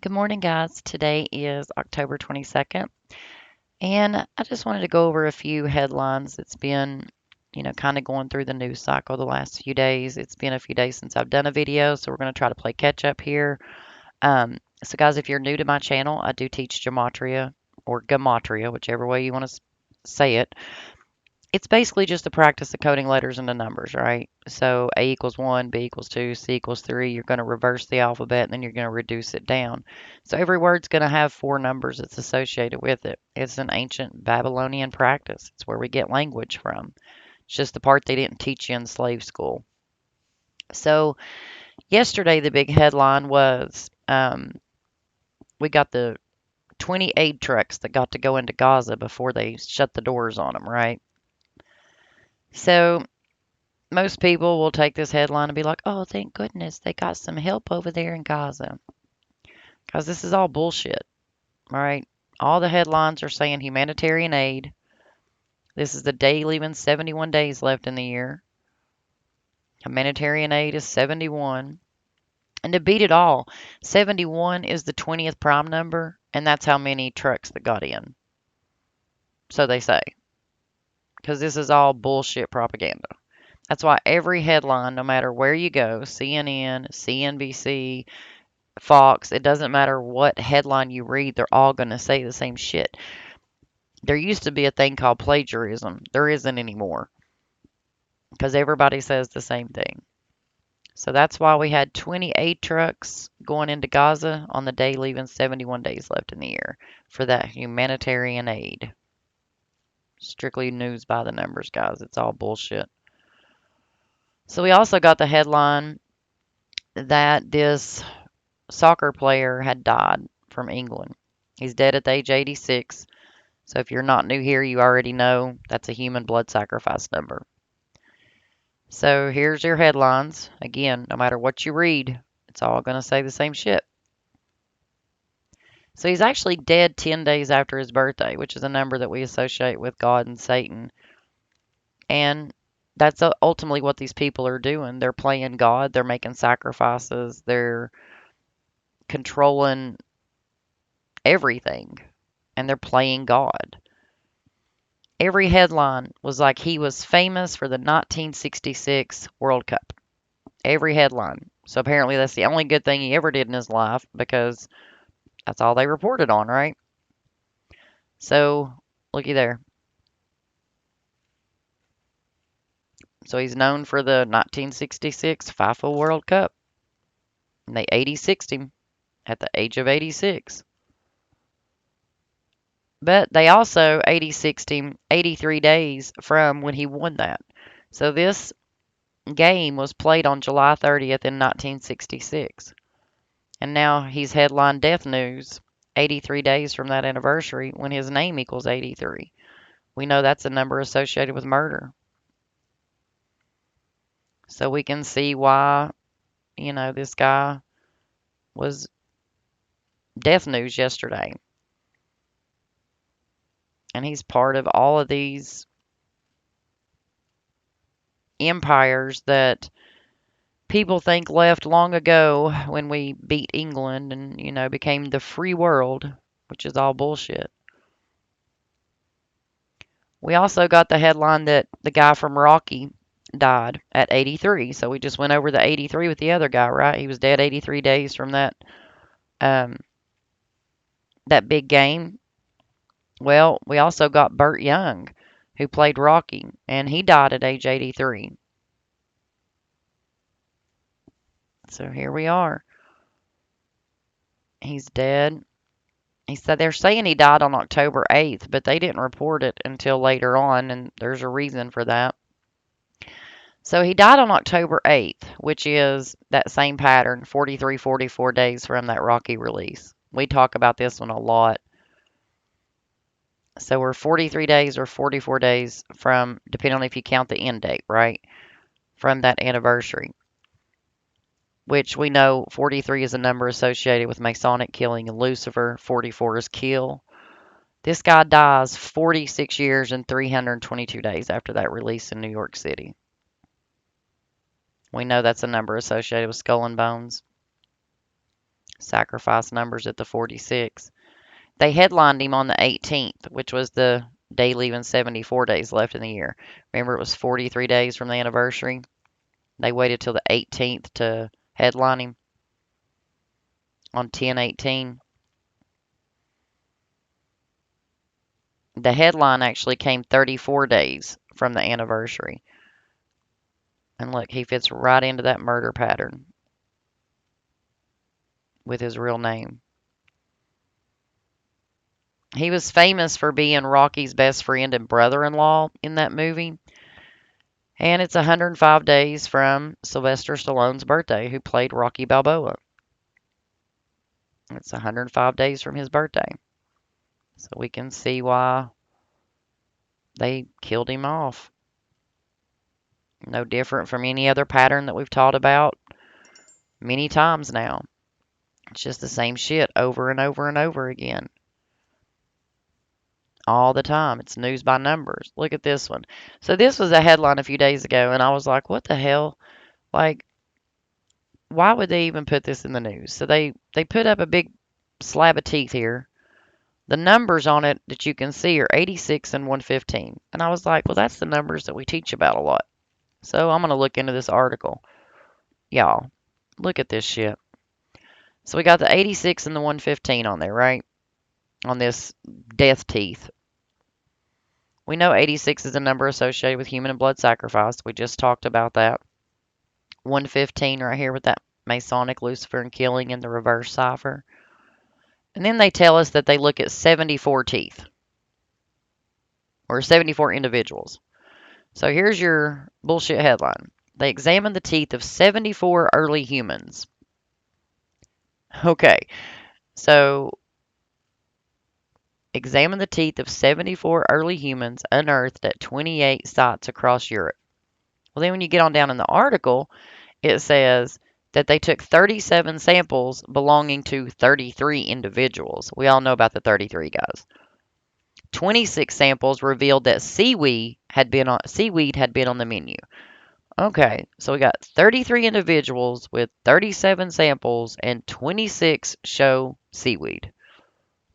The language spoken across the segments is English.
Good morning, guys. Today is October 22nd, and I just wanted to go over a few headlines. It's been, kind of going through the news cycle the last few days. It's been a few days since I've done a video, so we're going to try to play catch up here. So, guys, if you're new to my channel, I do teach gematria or gematria, whichever way you want to say it. It's basically just the practice of coding letters into numbers, right? So A equals 1, B equals 2, C equals 3. You're going to reverse the alphabet and then you're going to reduce it down. So every word's going to have four numbers that's associated with it. It's an ancient Babylonian practice. It's where we get language from. It's just the part they didn't teach you in slave school. So yesterday, the big headline was we got the 20 aid trucks that got to go into Gaza before they shut the doors on them, right? So most people will take this headline and be like, oh, thank goodness they got some help over there in Gaza. Because this is all bullshit, all right? All the headlines are saying humanitarian aid. This is the day leaving 71 days left in the year. Humanitarian aid is 71. And to beat it all, 71 is the 20th prime number, and that's how many trucks that got in. So they say. Because this is all bullshit propaganda. That's why every headline, no matter where you go, CNN, CNBC, Fox, it doesn't matter what headline you read, they're all going to say the same shit. There used to be a thing called plagiarism. There isn't anymore because everybody says the same thing. So that's why we had 28 trucks going into Gaza on the day leaving 71 days left in the year for that humanitarian aid. Strictly news by the numbers, guys. It's all bullshit. So we also got the headline that this soccer player had died from England. He's dead at the age 86. So if you're not new here, you already know that's a human blood sacrifice number. So here's your headlines. Again, no matter what you read, it's all going to say the same shit. So he's actually dead 10 days after his birthday, which is a number that we associate with God and Satan. And that's ultimately what these people are doing. They're playing God, they're making sacrifices, they're controlling everything, and they're playing God. Every headline was like he was famous for the 1966 World Cup. Every headline. So apparently that's the only good thing he ever did in his life because that's all they reported on, right? So looky there. So he's known for the 1966 FIFA World Cup. And they 86'd him at the age of 86. But they also 86'd him 83 days from when he won that. So this game was played on July 30th in 1966. And now he's headline death news 83 days from that anniversary when his name equals 83. We know that's a number associated with murder. So we can see why, this guy was death news yesterday. And he's part of all of these empires that people think left long ago when we beat England and, became the free world, which is all bullshit. We also got the headline that the guy from Rocky died at 83. So we just went over the 83 with the other guy, right? He was dead 83 days from um, that big game. Well, we also got Burt Young, who played Rocky, and he died at age 83. So here we are. He's dead. He said they're saying he died on October 8th, but they didn't report it until later on, and there's a reason for that. So he died on October 8th, which is that same pattern, 43, 44 days from that Rocky release. We talk about this one a lot. So we're 43 days or 44 days from, depending on if you count the end date, right? From that anniversary. Which we know 43 is a number associated with Masonic killing and Lucifer. 44 is kill. This guy dies 46 years and 322 days after that release in New York City. We know that's a number associated with Skull and Bones. Sacrifice numbers at the 46. They headlined him on the 18th, which was the day leaving 74 days left in the year. Remember, it was 43 days from the anniversary. They waited till the 18th to headline him on 10/18. The headline actually came 34 days from the anniversary. And look, he fits right into that murder pattern with his real name. He was famous for being Rocky's best friend and brother-in-law in that movie. And it's 105 days from Sylvester Stallone's birthday, who played Rocky Balboa. It's 105 days from his birthday. So we can see why they killed him off. No different from any other pattern that we've taught about many times now. It's just the same shit over and over and over again. All the time. It's news by numbers. Look at this one. So this was a headline a few days ago, and I was like, what the hell? Like, why would they even put this in the news? So they put up a big slab of teeth here. The numbers on it that you can see are 86 and 115. And I was like, well, that's the numbers that we teach about a lot. So I'm going to look into this article. Y'all, look at this shit. So we got the 86 and the 115 on there, right? On this death teeth. We know 86 is a number associated with human and blood sacrifice. We just talked about that. 115 right here with that Masonic Luciferian killing in the reverse cipher. And then they tell us that they look at 74 teeth. Or 74 individuals. So here's your bullshit headline. They examined the teeth of 74 early humans. Okay, so examine the teeth of 74 early humans unearthed at 28 sites across Europe. Well, then when you get on down in the article, it says that they took 37 samples belonging to 33 individuals. We all know about the 33 guys. 26 samples revealed that seaweed had been on the menu. Okay, so we got 33 individuals with 37 samples and 26 show seaweed.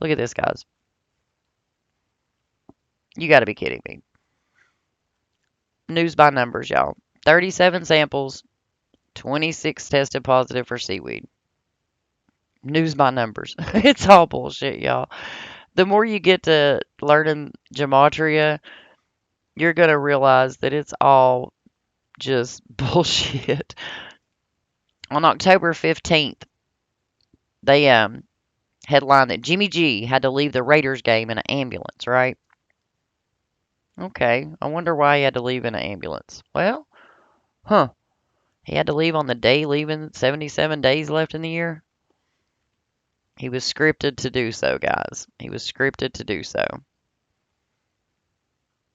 Look at this, guys. You got to be kidding me. News by numbers, y'all. 37 samples, 26 tested positive for seaweed. News by numbers. It's all bullshit, y'all. The more you get to learning gematria, you're going to realize that it's all just bullshit. On October 15th, they headlined that Jimmy G had to leave the Raiders game in an ambulance, right? Okay, I wonder why he had to leave in an ambulance. Well, he had to leave on the day leaving 77 days left in the year. He was scripted to do so, guys. He was scripted to do so.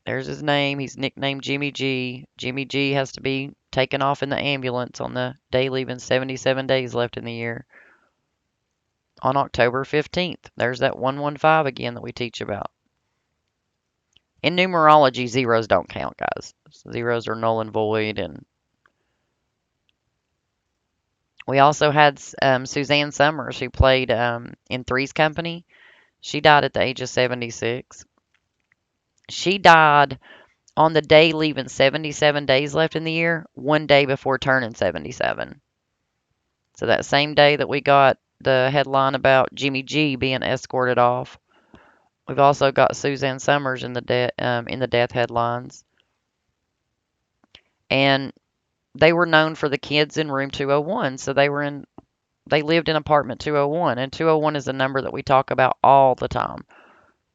There's his name. He's nicknamed Jimmy G. Jimmy G has to be taken off in the ambulance on the day leaving 77 days left in the year. On October 15th. There's that 115 again that we teach about. In numerology, zeros don't count, guys. Zeros are null and void. And we also had Suzanne Summers, who played in Three's Company. She died at the age of 76. She died on the day leaving 77 days left in the year, one day before turning 77. So that same day that we got the headline about Jimmy G being escorted off, we've also got Suzanne Summers in the death headlines. And they were known for the kids in room 201, so they lived in apartment 201, and 201 is a number that we talk about all the time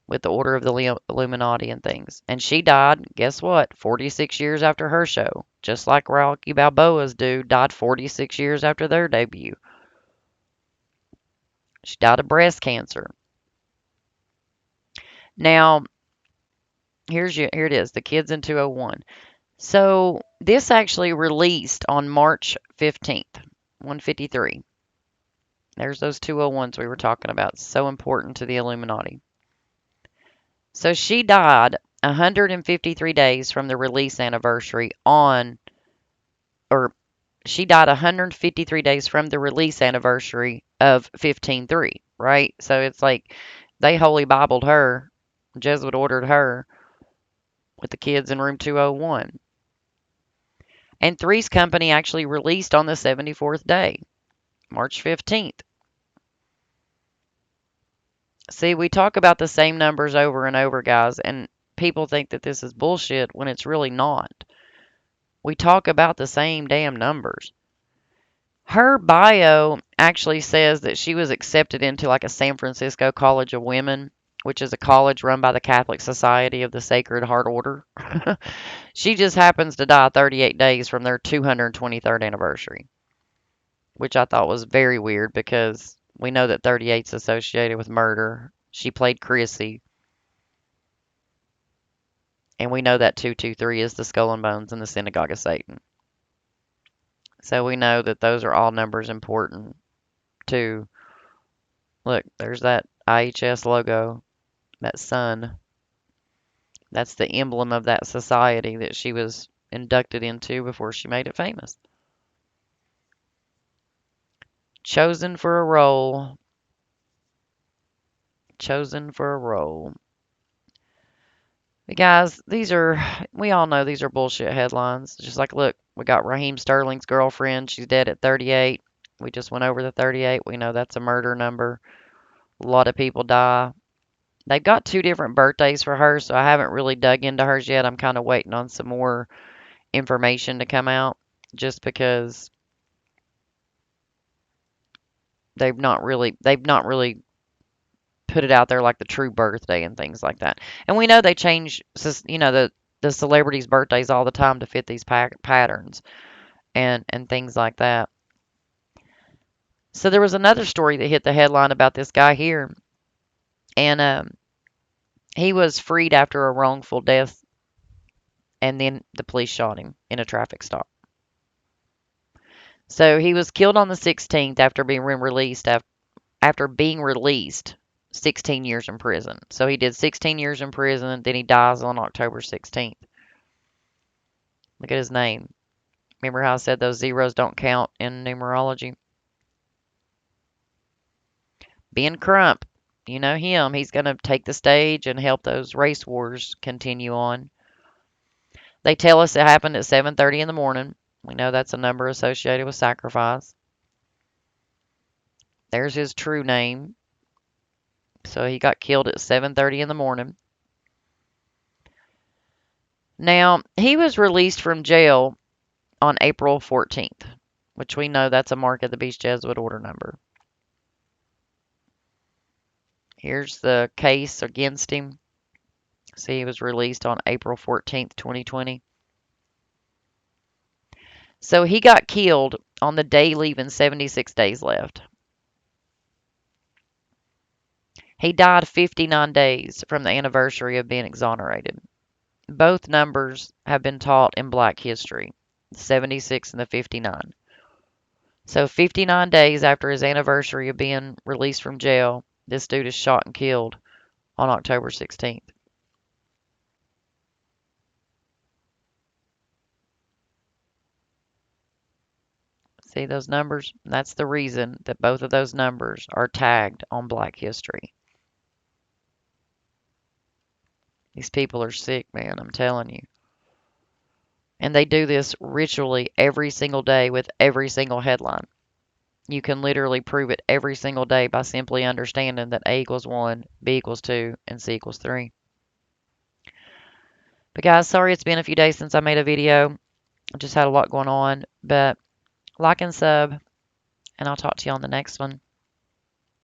with the Order of the Illuminati and things. And she died, guess what? 46 years after her show. Just like Rocky Balboa's dude died 46 years after their debut. She died of breast cancer. Now, here it is, the kids in 201. So this actually released on March 15th, 153. There's those 201s we were talking about. So important to the Illuminati. So she died 153 days from the release anniversary on, or She died 153 days from the release anniversary of 15/3, right? So it's like they holy Bibled her, Jesuit ordered her with the kids in room 201. And Three's Company actually released on the 74th day, March 15th. See, we talk about the same numbers over and over, guys, and people think that this is bullshit when it's really not. We talk about the same damn numbers. Her bio actually says that she was accepted into like a San Francisco College of Women, which is a college run by the Catholic Society of the Sacred Heart Order. She just happens to die 38 days from their 223rd anniversary, which I thought was very weird because we know that 38 is associated with murder. She played Chrissy, and we know that 223 is the skull and bones in the synagogue of Satan. So we know that those are all numbers important to look. There's that IHS logo, that sun. That's the emblem of that society that she was inducted into before she made it famous. Chosen for a role. Chosen for a role. But guys, we all know these are bullshit headlines. Just like, look, we got Raheem Sterling's girlfriend. She's dead at 38. We just went over the 38. We know that's a murder number. A lot of people die. They've got two different birthdays for her, so I haven't really dug into hers yet. I'm kind of waiting on some more information to come out just because they've not really put it out there like the true birthday and things like that. And we know they change, the celebrities' birthdays all the time to fit these patterns and things like that. So there was another story that hit the headline about this guy here, and he was freed after a wrongful death, and then the police shot him in a traffic stop. So he was killed on the 16th after being released 16 years in prison. So he did 16 years in prison, then he dies on October 16th. Look at his name. Remember how I said those zeros don't count in numerology? Ben Crump, you know him. He's going to take the stage and help those race wars continue on. They tell us it happened at 7:30 in the morning. We know that's a number associated with sacrifice. There's his true name. So he got killed at 7:30 in the morning. Now, he was released from jail on April 14th, which we know that's a mark of the Beast Jesuit order number. Here's the case against him. See, he was released on April 14th, 2020. So he got killed on the day leaving 76 days left. He died 59 days from the anniversary of being exonerated. Both numbers have been taught in Black history, the 76 and the 59. So 59 days after his anniversary of being released from jail, this dude is shot and killed on October 16th. See those numbers? That's the reason that both of those numbers are tagged on Black history. These people are sick, man, I'm telling you. And they do this ritually every single day with every single headline. You can literally prove it every single day by simply understanding that A equals 1, B equals 2, and C equals 3. But guys, sorry it's been a few days since I made a video. I just had a lot going on. But like and sub, and I'll talk to you on the next one.